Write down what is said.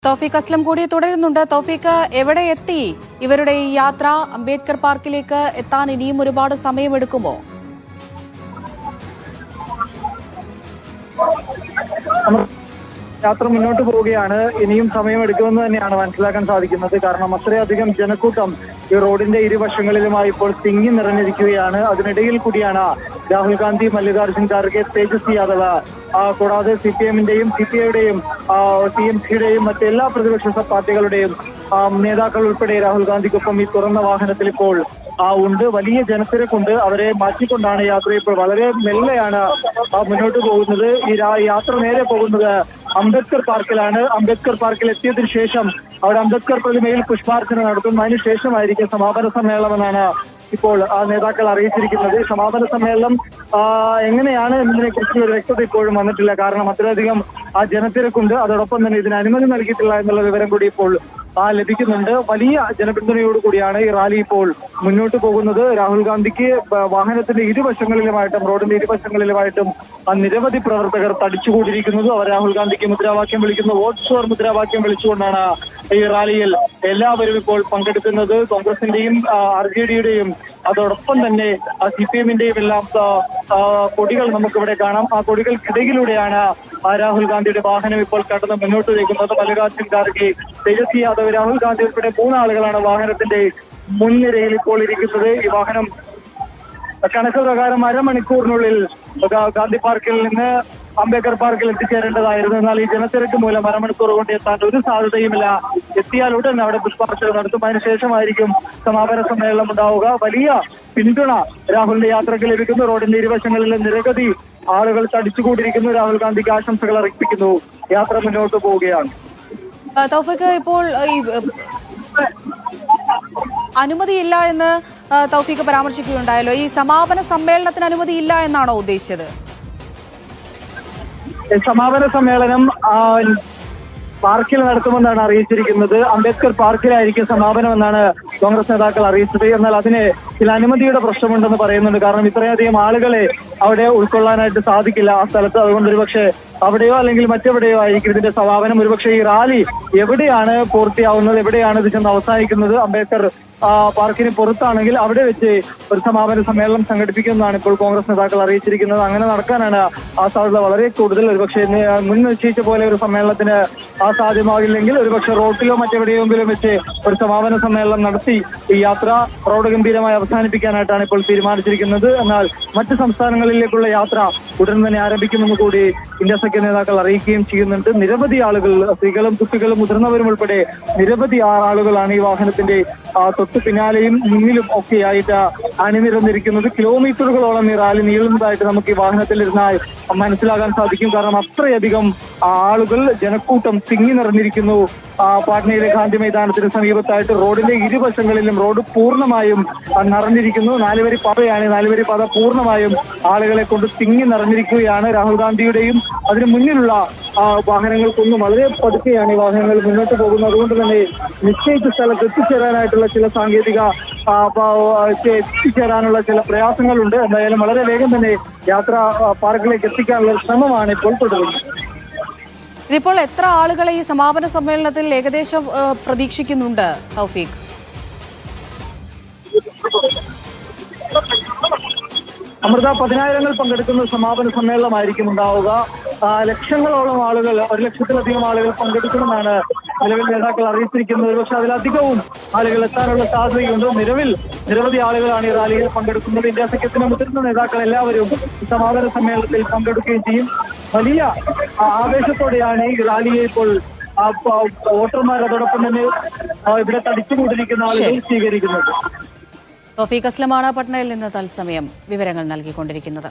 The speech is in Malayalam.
തൗഫീഖ് അസ്ലം കൂടി തുടരുന്നുണ്ട്. തൗഫീഖ്, എവിടെ എത്തി ഇവരുടെ ഈ യാത്ര? അംബേദ്കർ പാർക്കിലേക്ക് എത്താൻ ഇനിയും ഒരുപാട് സമയമെടുക്കുമോ? യാത്ര മുന്നോട്ട് പോവുകയാണ്. ഇനിയും സമയമെടുക്കുമെന്ന് തന്നെയാണ് മനസ്സിലാക്കാൻ സാധിക്കുന്നത്. കാരണം അത്രയധികം ജനക്കൂട്ടം ഈ റോഡിന്റെ ഇരുവശങ്ങളിലുമായി ഇപ്പോൾ തിങ്ങി നിറഞ്ഞിരിക്കുകയാണ്. അതിനിടയിൽ കൂടിയാണ് രാഹുൽ ഗാന്ധി, മല്ലികാർജുൻ ഖാർഗെ, തേജസ്വി യാദവ്, കൂടാതെ CPM-ന്റെയും CPI-യുടെയും TMC-യുടെയും മറ്റെല്ലാ പ്രതിപക്ഷ പാർട്ടികളുടെയും നേതാക്കൾ ഉൾപ്പെടെ രാഹുൽ ഗാന്ധിക്കൊപ്പം ഈ തുറന്ന വാഹനത്തിൽ ഇപ്പോൾ ഉണ്ട്. വലിയ ജനത്തിരക്കുണ്ട്. അവരെ മാറ്റിക്കൊണ്ടാണ് യാത്ര. ഇപ്പോൾ വളരെ മെല്ലെയാണ് മുന്നോട്ട് പോകുന്നത്. ഈ യാത്ര നേരെ പോകുന്നത് അംബേദ്കർ പാർക്കിലാണ്. അംബേദ്കർ പാർക്കിൽ എത്തിയതിനു ശേഷം അവിടെ അംബേദ്കർ പ്രതിമയിൽ പുഷ്പാർച്ചന നടത്തും. അതിനുശേഷമായിരിക്കും സമാപന സമ്മേളനമെന്നാണ് ഇപ്പോൾ നേതാക്കൾ അറിയിച്ചിരിക്കുന്നത്. സമാപന സമ്മേളനം എങ്ങനെയാണ് എന്നതിനെ കുറിച്ച് ഒരു വ്യക്തത ഇപ്പോഴും വന്നിട്ടില്ല. കാരണം അത്രയധികം ജനത്തിരക്കുണ്ട്. അതോടൊപ്പം തന്നെ ഇതിന് അനുമതി നൽകിയിട്ടില്ല എന്നുള്ള വിവരം കൂടി ഇപ്പോൾ ലഭിക്കുന്നുണ്ട്. വലിയ ജനപിന്തുണയോടുകൂടിയാണ് ഈ റാലി ഇപ്പോൾ മുന്നോട്ട് പോകുന്നത്. രാഹുൽ ഗാന്ധിക്ക് വാഹനത്തിന്റെ ഇരുവശങ്ങളിലുമായിട്ടും റോഡിന്റെ ഇരുവശങ്ങളിലുമായിട്ടും നിരവധി പ്രവർത്തകർ തടിച്ചുകൂടിയിരിക്കുന്നത്. അവർ രാഹുൽ ഗാന്ധിക്ക് മുദ്രാവാക്യം വിളിക്കുന്നു. വോട്ട് ഫോർ മുദ്രാവാക്യം വിളിച്ചുകൊണ്ടാണ് ഈ റാലിയിൽ എല്ലാവരും ഇപ്പോൾ പങ്കെടുക്കുന്നത്. കോൺഗ്രസിന്റെയും RJD-യുടെയും അതോടൊപ്പം തന്നെ CPM-ന്റെയും എല്ലാം കൊടികൾ നമുക്കിവിടെ കാണാം. ആ കൊടികൾക്കിടയിലൂടെയാണ് രാഹുൽ ഗാന്ധിയുടെ വാഹനം ഇപ്പോൾ കടന്ന് മുന്നോട്ട് നീക്കുന്നത്. മല്ലികാർജുൻ ഖാർഗെ, തേജസ്വി യാദവ്, രാഹുൽ ഗാന്ധി ഉൾപ്പെടെ 3 ആളുകളാണ് വാഹനത്തിന്റെ മുൻനിരയിൽ ഇപ്പോൾ ഇരിക്കുന്നത്. ഈ വാഹനം കണക്ക് പ്രകാരം അരമണിക്കൂറിനുള്ളിൽ ഗാന്ധി പാർക്കിൽ നിന്ന് അംബേദ്കർ പാർക്കിൽ എത്തിച്ചേരേണ്ടതായിരുന്നു. എന്നാൽ ഈ ജനത്തിരക്ക് മൂലം അരമണിക്കൂർ കൊണ്ട് എത്താൻ ഒരു സാധ്യതയുമില്ല. എത്തിയാൽ ഉടൻ അവിടെ പുഷ്പാർച്ചന നടത്തും. അതിനുശേഷമായിരിക്കും സമാപന സമ്മേളനം ഉണ്ടാവുക. വലിയ പിന്തുണ രാഹുലിന്റെ യാത്രയ്ക്ക് ലഭിക്കുന്നു. റോഡിന്റെ ഇരുവശങ്ങളിൽ നിരവധി ആളുകൾ തടിച്ചുകൂടിയിരിക്കുന്നു. രാഹുൽ ഗാന്ധിക്ക് ആശംസകൾ അർപ്പിക്കുന്നു. യാത്ര മുന്നോട്ട് പോവുകയാണ്. തൗഫീഖ്, ഇപ്പോൾ ഈ അനുമതിയില്ല എന്ന് തൗഫീഖ് പരാമർശിക്കുകയുണ്ടായല്ലോ. ഈ സമാപന സമ്മേളനത്തിന് അനുമതിയില്ല എന്നാണോ ഉദ്ദേശിച്ചത്? സമാപന സമ്മേളനം പാർക്കിൽ നടത്തുമെന്നാണ് അറിയിച്ചിരിക്കുന്നത്. അംബേദ്കർ പാർക്കിലായിരിക്കും സമാപനമെന്നാണ് കോൺഗ്രസ് നേതാക്കൾ അറിയിച്ചത്. എന്നാൽ അതിന് ചില അനുമതിയുടെ പ്രശ്നമുണ്ടെന്ന് പറയുന്നുണ്ട്. കാരണം ഇത്രയധികം ആളുകളെ അവിടെ ഉൾക്കൊള്ളാനായിട്ട് സാധിക്കില്ല ആ സ്ഥലത്ത്. അതുകൊണ്ട് ഒരുപക്ഷെ അവിടെയോ അല്ലെങ്കിൽ മറ്റെവിടെയോ ആയിരിക്കും ഇതിന്റെ സമാപനം. ഒരുപക്ഷെ ഈ റാലി എവിടെയാണ് പൂർത്തിയാവുന്നത്, എവിടെയാണ് ഇത് ചെന്ന് അവസാനിക്കുന്നത്, അംബേദ്കർ പാർക്കിന് പുറത്താണെങ്കിൽ അവിടെ വെച്ച് ഒരു സമാപന സമ്മേളനം സംഘടിപ്പിക്കുമെന്നാണ് ഇപ്പോൾ കോൺഗ്രസ് നേതാക്കൾ അറിയിച്ചിരിക്കുന്നത്. അങ്ങനെ നടക്കാനാണ് ആ സാധ്യത വളരെ കൂടുതൽ. ഒരുപക്ഷെ മുൻ നിശ്ചയിച്ച പോലെ ഒരു സമ്മേളനത്തിന് സാധ്യമാകില്ലെങ്കിൽ ഒരുപക്ഷെ റോഡിലോ മറ്റെവിടെയെങ്കിലും വെച്ച് ഒരു സമാപന സമ്മേളനം നടത്തി ഈ യാത്ര റോഡ് ഗംഭീരമായി അവസാനിപ്പിക്കാനായിട്ടാണ് ഇപ്പോൾ തീരുമാനിച്ചിരിക്കുന്നത്. എന്നാൽ മറ്റ് സംസ്ഥാനങ്ങളിലേക്കുള്ള യാത്ര ഉടൻ തന്നെ ആരംഭിക്കുമെന്ന് കൂടി ഇന്ത്യ സഖ്യ നേതാക്കൾ അറിയിക്കുകയും ചെയ്യുന്നുണ്ട്. നിരവധി ആളുകൾ, സ്ത്രീകളും കുട്ടികളും മുതിർന്നവരും ഉൾപ്പെടെ നിരവധി ആളുകളാണ് ഈ വാഹനത്തിന്റെ തൊട്ടു പിന്നാലെയും മുന്നിലും ഒക്കെയായിട്ട് അണിനിരന്നിരിക്കുന്നത്. കിലോമീറ്ററുകളോളം ഈ റാലി നീളുന്നതായിട്ട് നമുക്ക് ഈ വാഹനത്തിലിരുന്നാൽ മനസ്സിലാകാൻ സാധിക്കും. കാരണം അത്രയധികം ആളുകൾ, ജനക്കൂട്ടം തിങ്ങി നിറഞ്ഞിരിക്കുന്നു. പാട്നയിലെ ഗാന്ധി മൈതാനത്തിന് സമീപത്തായിട്ട് റോഡിന്റെ ഇരുവശങ്ങളിലും റോഡ് പൂർണ്ണമായും നിറഞ്ഞിരിക്കുന്നു. 4 വരി പാതയാണ്. 4 വരി പാത പൂർണ്ണമായും ആളുകളെ കൊണ്ട് തിങ്ങി നിറഞ്ഞിരിക്കുകയാണ്. രാഹുൽ ഗാന്ധിയുടെയും അതിന് മുന്നിലുള്ള വാഹനങ്ങൾക്കൊന്നും വളരെ പതുക്കെയാണ് ഈ വാഹനങ്ങൾ മുന്നോട്ട് പോകുന്നത്. അതുകൊണ്ട് തന്നെ നിശ്ചയിച്ച സ്ഥലത്ത് എത്തിച്ചേരാനായിട്ടുള്ള ചില സാങ്കേതിക എത്തിച്ചേരാനുള്ള ചില പ്രയാസങ്ങളുണ്ട്. എന്തായാലും വളരെ വേഗം തന്നെ യാത്ര പാർക്കിലേക്ക് എത്തിക്കാനുള്ള ശ്രമമാണ് ഇപ്പോൾ തുടരുന്നത്. ഇതിപ്പോൾ എത്ര ആളുകളെ ഈ സമാപന സമ്മേളനത്തിൽ ഏകദേശം പ്രതീക്ഷിക്കുന്നുണ്ട് തൗഫീഖ്? അമൃത, 10,000 പങ്കെടുക്കുന്ന സമാപന സമ്മേളനമായിരിക്കും ഉണ്ടാവുക. ലക്ഷങ്ങളോളം ആളുകൾ, 1 ലക്ഷത്തിലധികം ആളുകൾ പങ്കെടുക്കണമെന്നാണ് നിലവിൽ നേതാക്കൾ അറിയിച്ചിരിക്കുന്നത്. പക്ഷെ അതിലധികവും ആളുകൾ എത്താനുള്ള സാധ്യതയുണ്ട്. നിരവധി ആളുകളാണ് ഈ റാലിയിൽ പങ്കെടുക്കുന്നത്. ഇന്ത്യ സഖ്യത്തിന്റെ മുതിർന്ന നേതാക്കൾ എല്ലാവരും സമാപന സമ്മേളനത്തിൽ പങ്കെടുക്കുകയും ചെയ്യും. വലിയ ആവേശത്തോടെയാണ് ഈ റാലിയെ ഇപ്പോൾ വോട്ടർമാർ, അതോടൊപ്പം തന്നെ ഇവിടെ തടിച്ചുകൂടിയിരിക്കുന്ന ആളുകൾ സ്വീകരിക്കുന്നത്. തൗഫീഖ് അസ്ലമാണ് പട്നയിൽ നിന്ന് തത്സമയം വിവരങ്ങൾ നൽകിക്കൊണ്ടിരിക്കുന്നത്.